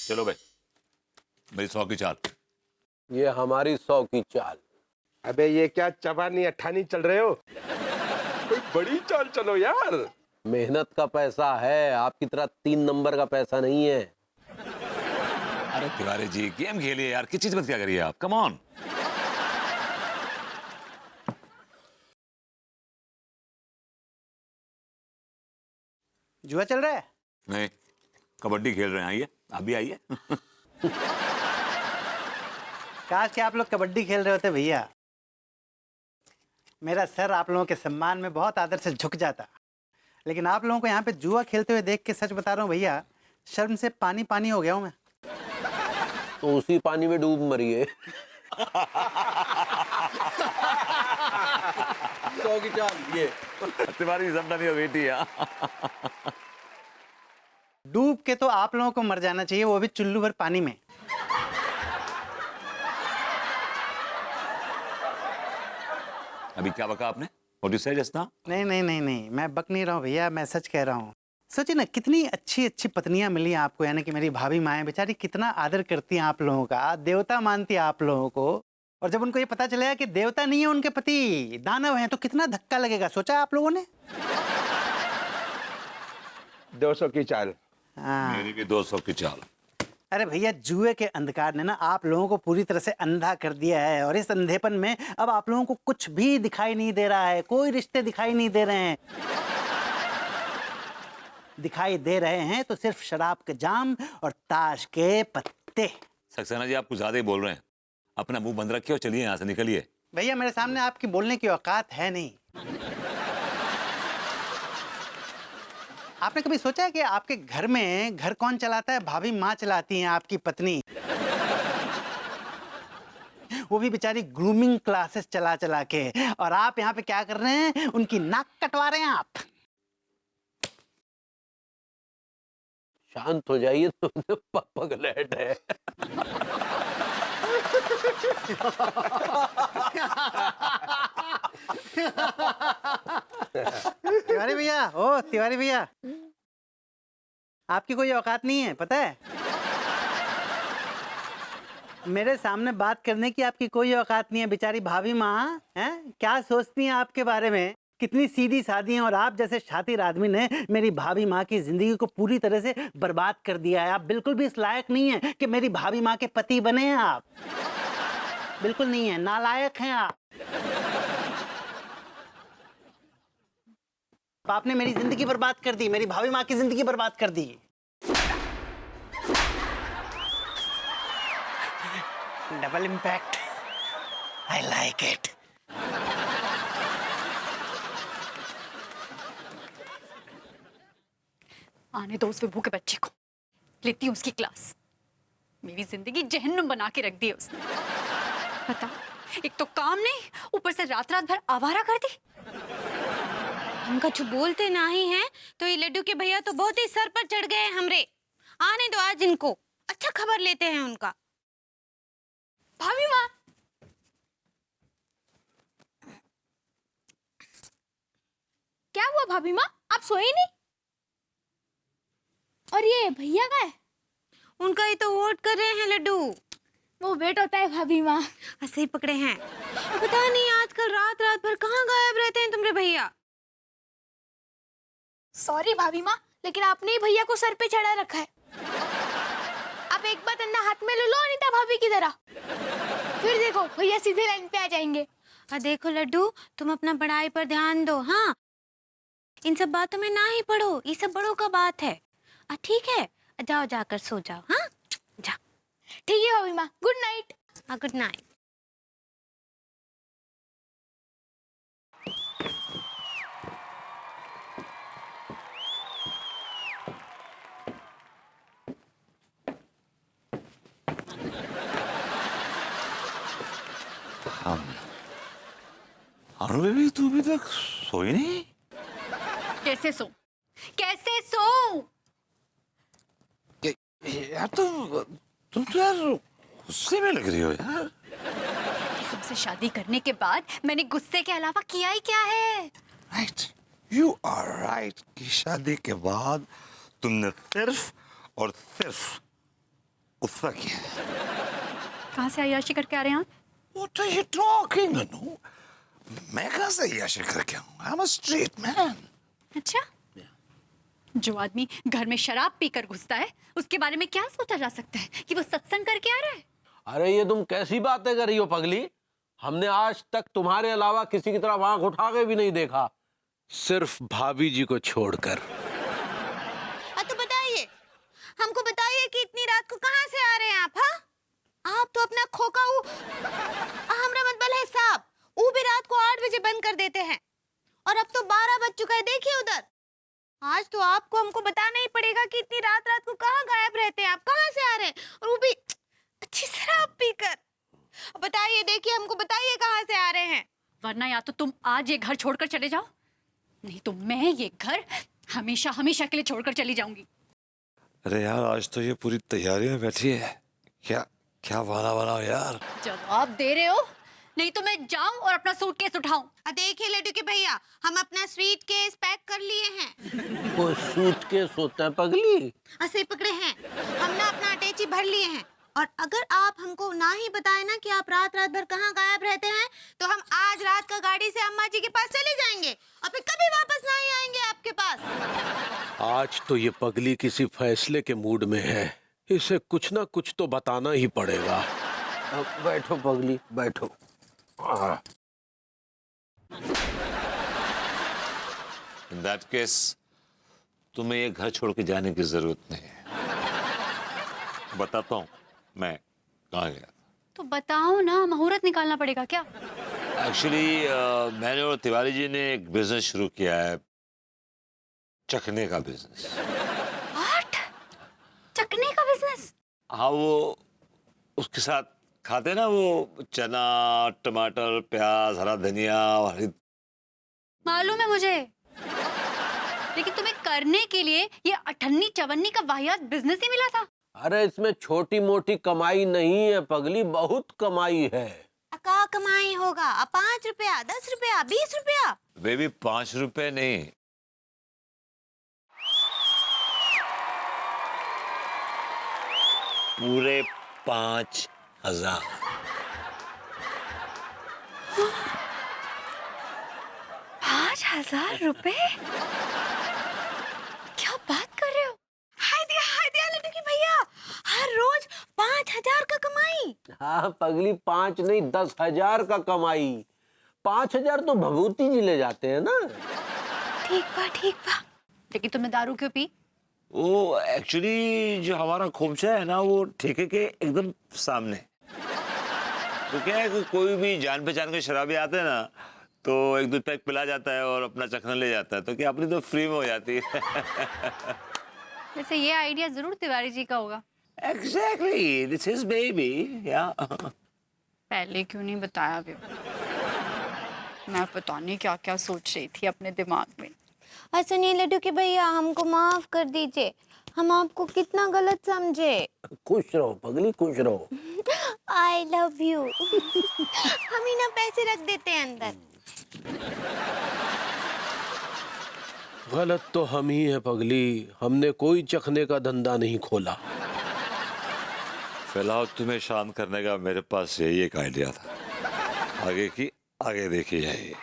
चलो भाई, मेरी 100 की चाल। ये हमारी 100 की चाल। अबे ये क्या चबानी अट्ठानी चल रहे हो? कोई बड़ी चाल चलो यार। मेहनत का पैसा है, आपकी तरह 3 नंबर का पैसा नहीं है। अरे तिवारी जी, गेम खेलिए यार, किस चीज मत क्या करिए आप, कम ऑन। जुआ चल रहा है? नहीं, कबड्डी खेल रहे हैं, आइए आप भी आइए। काश कि आप लोग कबड्डी खेल रहे होते भैया। मेरा सर आप लोगों के सम्मान में बहुत आदर से झुक जाता, लेकिन आप लोगों को यहाँ पे जुआ खेलते हुए देख के सच बता रहा हूँ भैया, शर्म से पानी पानी हो गया हूँ मैं। तो उसी पानी में डूब मरिए। 100 की चाल ये। तिवारी समझा नहीं हो बेटी। डूब के तो आप लोगों को मर जाना चाहिए, वो भी चुल्लू भर पानी में। अभी क्या बका आपने? What you said just now? नहीं नहीं नहीं नहीं, मैं बक नहीं रहा हूँ भैया, मैं सच कह रहा हूँ। सोचिए ना, कितनी अच्छी अच्छी पत्नियां मिली आपको, यानी कि मेरी भाभी माएँ बेचारी कितना आदर करती हैं आप लोगों का, देवता मानती है आप लोगों को। और जब उनको ये पता चलेगा कि देवता नहीं है उनके पति, दानव हैं, तो कितना धक्का लगेगा, सोचा आप लोगों ने? 200 की चाल। हाँ। मेरी भी 200 की चाल। अरे भैया, जुए के अंधकार ने ना आप लोगों को पूरी तरह से अंधा कर दिया है, और इस अंधेपन में अब आप लोगों को कुछ भी दिखाई नहीं दे रहा है, कोई रिश्ते दिखाई नहीं दे रहे हैं। दिखाई दे रहे हैं तो सिर्फ शराब के जाम और ताश के पत्ते। सक्सेना जी, आप कुछ ज्यादा ही बोल रहे हैं, अपना मुंह बंद रखिए और चलिए यहाँ से, निकलिए। भैया मेरे सामने आपकी बोलने की औकात है नहीं। आपने कभी सोचा है कि आपके घर में घर कौन चलाता है? भाभी माँ चलाती हैं, आपकी पत्नी। वो भी बेचारी ग्रूमिंग क्लासेस चला चला के, और आप यहाँ पे क्या कर रहे हैं? उनकी नाक कटवा रहे हैं आप। शांत हो जाइए, तो पगलेट है। तिवारी भैया, ओ तिवारी भैया, आपकी कोई औकात नहीं है, पता है? मेरे सामने बात करने की आपकी कोई औकात नहीं है। बेचारी भाभी माँ हैं, क्या सोचती हैं आपके बारे में, कितनी सीधी सादी हैं, और आप जैसे शातिर आदमी ने मेरी भाभी माँ की जिंदगी को पूरी तरह से बर्बाद कर दिया है। आप बिल्कुल भी इस लायक नहीं है कि मेरी भाभी माँ के पति बने हैं आप, बिल्कुल नहीं है, नालायक हैं आप। आपने मेरी जिंदगी बर्बाद कर दी, मेरी भाभी माँ की जिंदगी बर्बाद कर दी। Double impact, I like it. आने दो उस विभू के बच्चे को, लेती हूँ उसकी क्लास। मेरी जिंदगी जहन्नुम बना के रख दी है उसने। बता, एक तो काम नहीं, ऊपर से रात रात भर आवारा कर दी। हम कछु बोलते नहीं हैं तो ये लड्डू के भैया तो बहुत ही सर पर चढ़ गए हैं हमरे। आने दो आज इनको, अच्छा खबर लेते हैं उनका। भाभी माँ, क्या हुआ भाभी माँ, आप सोए नहीं? और ये भैया का है? उनका ही तो वोट कर रहे हैं लड्डू। वो वेट होता है भाभी माँ। ऐसे ही पकड़े हैं। पता नहीं आजकल रात रात भर कहाँ गायब रहते हैं तुम्हारे भैया। सॉरी भाभी माँ, लेकिन आपने ही भैया को सर पे चढ़ा रखा है। आप एक बार अन्ना हाथ में ले लो अनीता भाभी की तरह, फिर देखो भैया सीधे लाइन पे आ जाएंगे। देखो लड्डू, तुम अपना पढ़ाई पर ध्यान दो। हाँ, इन सब बातों में ना ही पढ़ो, ये सब बड़ों का बात है। ठीक है, जाओ जाकर सो जाओ। हाँ जा। ठीक है भाभी माँ, good night. Good night. Anu baby, तू अभी तक सोई नहीं? कैसे सो, कैसे सो? यार तुम तो यार गुस्से में लग रही हो यार। तुमसे शादी करने के बाद मैंने गुस्से के अलावा किया ही क्या है? राइट, यू आर राइट कि शादी के बाद तुमने सिर्फ और सिर्फ गुस्सा किया। कहाँ से अय्याशी करके आ रहे हैं आप? What are you talking, Anu? मैं कहाँ से अय्याशी करके आऊँ? I'm a street man. अच्छा, जो आदमी घर में शराब पीकर घुसता है उसके बारे में क्या सोचा जा सकता है कि वो सत्संग करके आ रहा है? अरे ये तुम कैसी बातें कर रही हो पगली? हमने आज तक तुम्हारे अलावा किसी की तरफ आंख उठा के भी नहीं देखा, सिर्फ भाभी जी को छोड़कर। तो बताइए, हमको बताइए कि इतनी रात को कहाँ से आ रहे हैं आप? हाँ, आप तो अपना खोका हमरा मतबल है साहब, वो भी रात को 8 बजे बंद कर देते हैं और अब तो 12 बज चुका है। देखिए उधर। आज तो आपको हमको बताना ही पड़ेगा कि इतनी रात रात को कहाँ गायब रहते हैं आप, कहाँ से आ रहे हैं, और वो भी अच्छी शराब पीकर। बताइए, देखिए हमको बताइए कहाँ से आ रहे हैं, वरना या तो तुम आज ये घर छोड़कर चले जाओ, नहीं तो मैं ये घर हमेशा हमेशा के लिए छोड़कर चली जाऊंगी। अरे यार, आज तो ये पूरी तैयारी में बैठी है। क्या क्या बना बनाओ यार। जवाब दे रहे हो, नहीं तो मैं जाऊं और अपना सूटकेस उठाऊं। देखिए लड्डू के भैया, हम अपना स्वीट केस पैक कर लिए हैं। वो सूटकेस होता है पगली? ऐसे पकड़े हैं, हमने अपना अटैची भर लिए हैं, और अगर आप हमको ना ही बताए ना कि आप रात रात भर कहाँ गायब रहते हैं, तो हम आज रात का गाड़ी से अम्मा जी के पास चले जाएंगे और फिर कभी वापस ना ही आएंगे आपके पास। आज तो ये पगली किसी फैसले के मूड में है, इसे कुछ ना कुछ तो बताना ही पड़ेगा। अब बैठो पगली, बैठो। In that case, तुम्हें ये घर छोड़ के जाने की जरूरत नहीं है। बताता हूँ मैं कहाँ गया। तो बताओ ना, मुहूर्त निकालना पड़ेगा क्या? एक्चुअली मैंने और तिवारी जी ने एक बिजनेस शुरू किया है, चखने का बिजनेस। व्हाट? चखने का बिजनेस? हाँ, वो उसके साथ खाते ना वो चना, टमाटर, प्याज, हरा धनिया और हरी। मालूम है मुझे, लेकिन तुम्हें करने के लिए ये 58-54 का वाहियात बिजनेस ही मिला था। अरे इसमें छोटी मोटी कमाई नहीं है पगली, बहुत कमाई है। का कमाई होगा? 5 रुपया, 10 रुपया, 20 रुपया? बेबी 5 रुपए नहीं, पूरे 5,000। 5,000 रुपए? क्या बात कर रहे हो? हाय दिया लड्डू की भैया, हर रोज 5,000 का कमाई। हाँ पगली, 5 नहीं 10,000 का कमाई। 5,000 तो भभूति जी ले जाते हैं ना। ठीक बा। लेकिन तुमने दारू क्यों पी? वो एक्चुअली जो हमारा खोमचा है ना, वो ठेके के एकदम सामने। तो क्या है कि कोई भी जान पहचान के शराबी आते हैं ना, तो 1-2 पैक पिला जाता है और अपना चखना ले जाता है, तो क्या अपनी तो फ्री में हो जाती है। वैसे ये आइडिया जरूर तिवारी जी का होगा। Exactly, this is baby, yeah. पहले क्यों नहीं बताया भी? मैं पता नहीं क्या क्या सोच रही थी अपने दिमाग में। सुनिए लड्डू के भैया, हमको माफ कर दीजिए, हम आपको कितना गलत समझे। खुश रहो पगली, खुश रहो। I love you. हम ही ना पैसे रख देते हैं अंदर। गलत तो हम ही है पगली, हमने कोई चखने का धंधा नहीं खोला। फिलहाल तुम्हें शांत करने का मेरे पास यही एक आइडिया था, आगे की आगे देखी जाएगी।